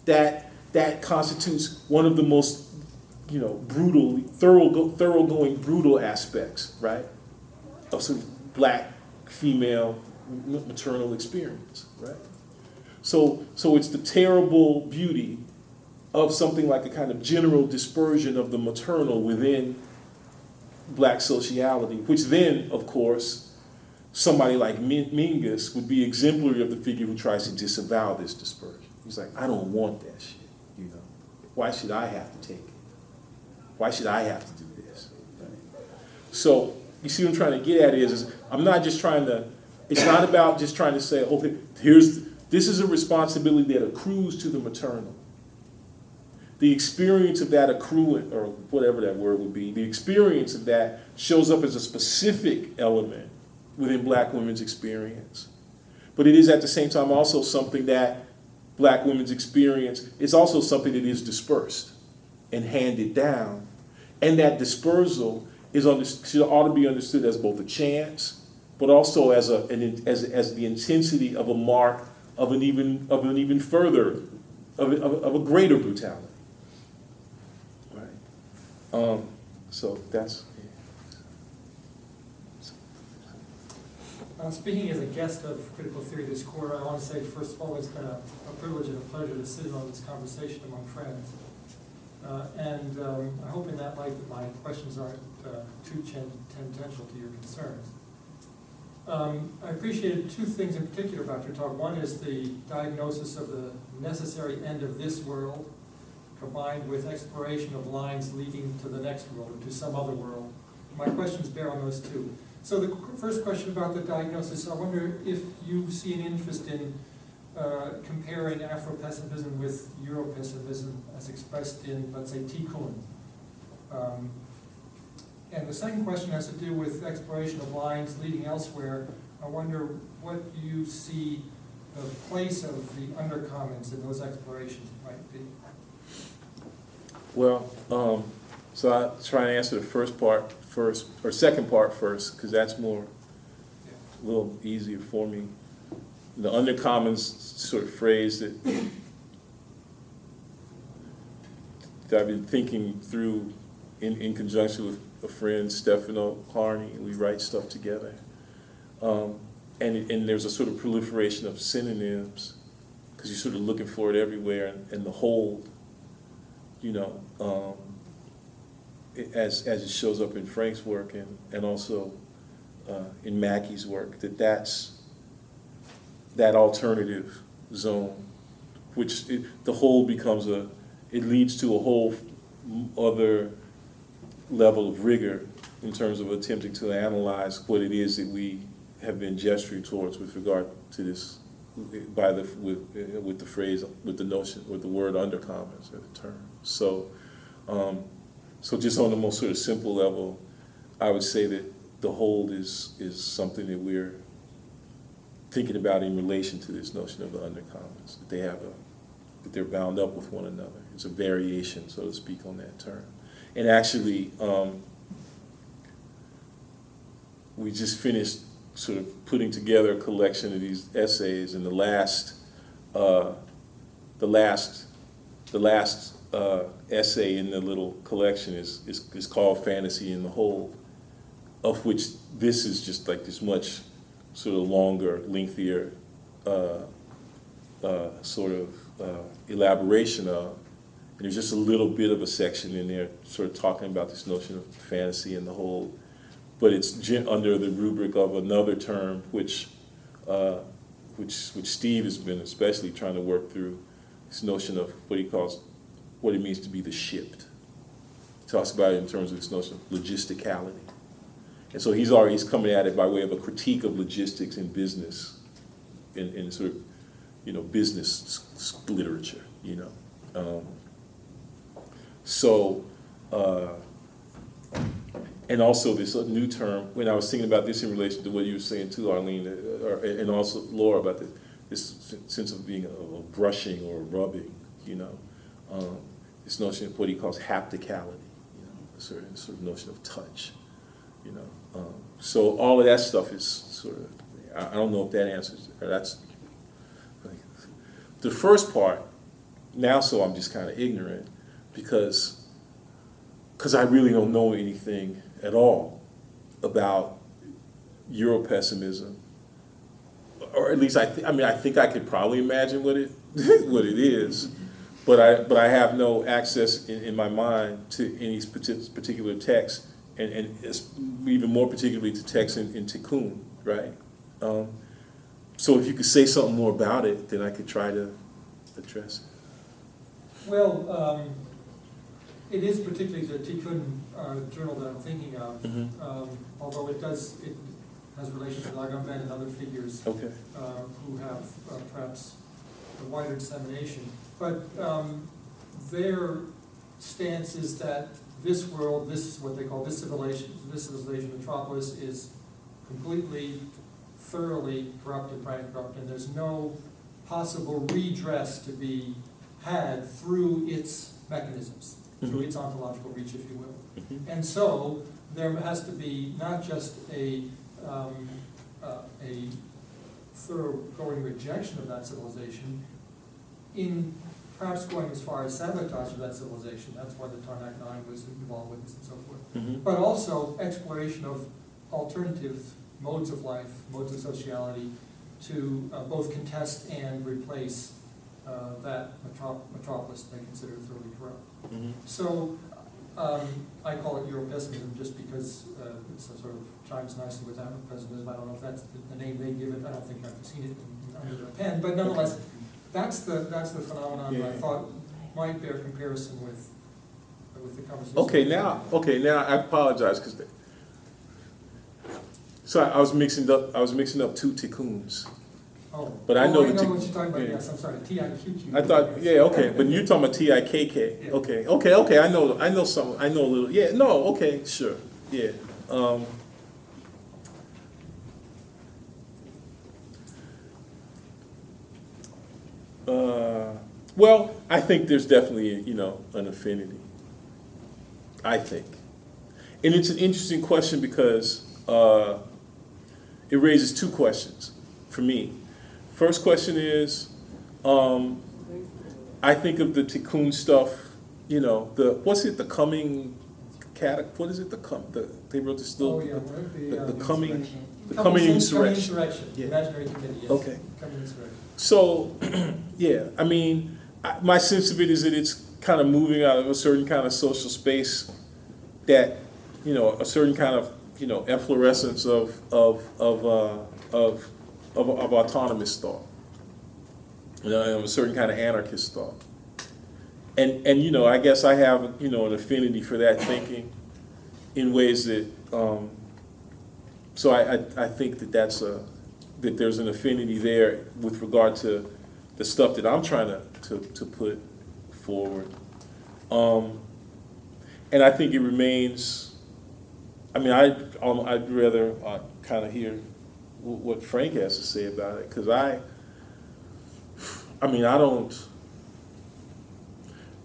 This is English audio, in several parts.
that constitutes one of the most, brutal, thoroughgoing, brutal aspects, right, of sort of black female maternal experience, right? So it's the terrible beauty of something like a kind of general dispersion of the maternal within black sociality, which then, of course, somebody like Mingus would be exemplary of the figure who tries to disavow this dispersion. He's like, I don't want that shit, Why should I have to take it? Why should I have to do this? Right? So, you see what I'm trying to get at is I'm not just trying to, it's not about just trying to say, okay, this is a responsibility that accrues to the maternal. The experience of that accruing, or whatever that word would be, the experience of that shows up as a specific element within black women's experience. But it is at the same time also something that black women's experience is also something that is dispersed and handed down. And that dispersal ought to be understood as both a chance, but also as the intensity of a mark of an even further, of a greater brutality. Right? So that's. Speaking as a guest of Critical Theory this quarter, I want to say, first of all, it's been a privilege and a pleasure to sit in on this conversation among friends. I hope in that light that my questions aren't too tangential to your concerns. I appreciated two things in particular about your talk. One is the diagnosis of the necessary end of this world, combined with exploration of lines leading to the next world or to some other world. My questions bear on those two. So the first question about the diagnosis, I wonder if you see an interest in comparing Afro-pessimism with Euro-pessimism as expressed in, let's say, Tikkun. And the second question has to do with exploration of lines leading elsewhere. I wonder what you see the place of the undercommons in those explorations might be. Well, so I'll try and answer the second part first, because that's a little easier for me. The undercommons sort of phrase that I've been thinking through in conjunction with a friend, Stefano Harney. We write stuff together. And there's a sort of proliferation of synonyms, because you're sort of looking for it everywhere, and the whole, as it shows up in Frank's work and also in Mackey's work, that's that alternative zone, which the whole becomes it leads to a whole other level of rigor in terms of attempting to analyze what it is that we have been gesturing towards with regard to this, with the phrase, with the notion, with the word undercommons, or the term. So just on the most sort of simple level, I would say that the whole is something that we're thinking about in relation to this notion of the undercommons, that they're bound up with one another. It's a variation, so to speak, on that term. And actually, we just finished sort of putting together a collection of these essays, and the last essay in the little collection is called Fantasy in the Whole, of which this is just like this much sort of longer, lengthier sort of elaboration of. And there's just a little bit of a section in there sort of talking about this notion of fantasy in the whole, but it's under the rubric of another term which Steve has been especially trying to work through, this notion of what he calls, what it means to be the shipped. He talks about it in terms of this notion of logisticality. And so he's coming at it by way of a critique of logistics in business, in sort of, business literature, and also this new term, when I was thinking about this in relation to what you were saying too, Arlene, and also Laura, about this sense of being a brushing or a rubbing, this notion of what he calls hapticality, a certain sort of notion of touch, so all of that stuff is sort of, I don't know if that answers, or that's, the first part, now so I'm just kind of ignorant because I really don't know anything at all about Europessimism, or at least I mean I think I could probably imagine what it what it is, but I have no access in my mind to any particular text, and it's even more particularly to text in Tikkun, right? Um, so if you could say something more about it, then I could try to address it. Well, it is particularly the Tikkun journal that I'm thinking of, although it has relations to Agamben and other figures Okay. who have perhaps a wider dissemination. But their stance is that this world, this is what they call this civilization, metropolis, is completely, thoroughly corrupt and bankrupt, and there's no possible redress to be had through its mechanisms, through its ontological reach, if you will. And so there has to be not just a thoroughgoing rejection of that civilization, in perhaps going as far as sabotage of that civilization. That's why the Tarnak 9 was involved with this and so forth. But also exploration of alternative modes of life, modes of sociality, to both contest and replace that metropolis they consider thoroughly corrupt. So I call it Europessimism just because it sort of chimes nicely with Afropessimism. I don't know if that's the name they give it. I don't think I've seen it under their pen, but nonetheless, that's the phenomenon that I thought might bear comparison with the conversation. Okay, now I apologize because so I was mixing up two tikkuns. Oh, but I know what you're talking about. Yeah. Yes, I'm sorry. TIQQ. I thought, yeah, okay, but you're talking about TIKK. Yeah. Okay. I know some. I know a little. Yeah, no, okay, sure. Yeah. Well, I think there's definitely, an affinity. I think. And it's an interesting question because it raises two questions for me. First question is, I think of the Tikkun stuff, the coming what is it? They wrote this little, the coming insurrection. Yeah. Imaginary committee, yes. Okay. Coming insurrection. So, yeah, I mean, my sense of it is that it's kind of moving out of a certain kind of social space that, a certain kind of, efflorescence of autonomous thought, of a certain kind of anarchist thought. And I guess I have, an affinity for that thinking in ways that, so I think that that there's an affinity there with regard to the stuff that I'm trying to put forward. And I think it remains, I mean, I'd rather kind of hear what Frank has to say about it, because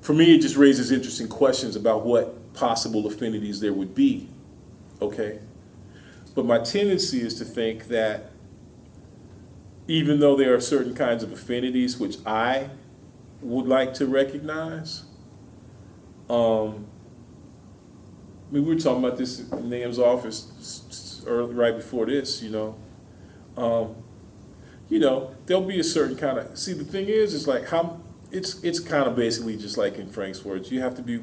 for me, it just raises interesting questions about what possible affinities there would be, okay? But my tendency is to think that even though there are certain kinds of affinities which I would like to recognize, we were talking about this in Nam's office right before this, there'll be a certain kind of, see, the thing is like it's kind of basically just like in Frank's words, you have to be,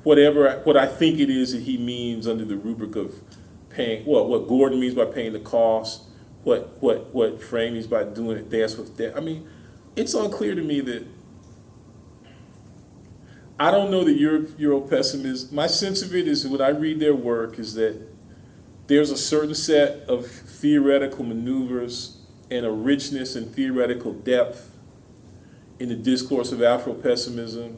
what I think it is that he means under the rubric of paying, what Gordon means by paying the cost, what Frank means by doing it, dance with death. I mean, it's unclear to me that, I don't know that Europessimism, my sense of it is when I read their work is that there's a certain set of theoretical maneuvers and a richness and theoretical depth in the discourse of Afro-pessimism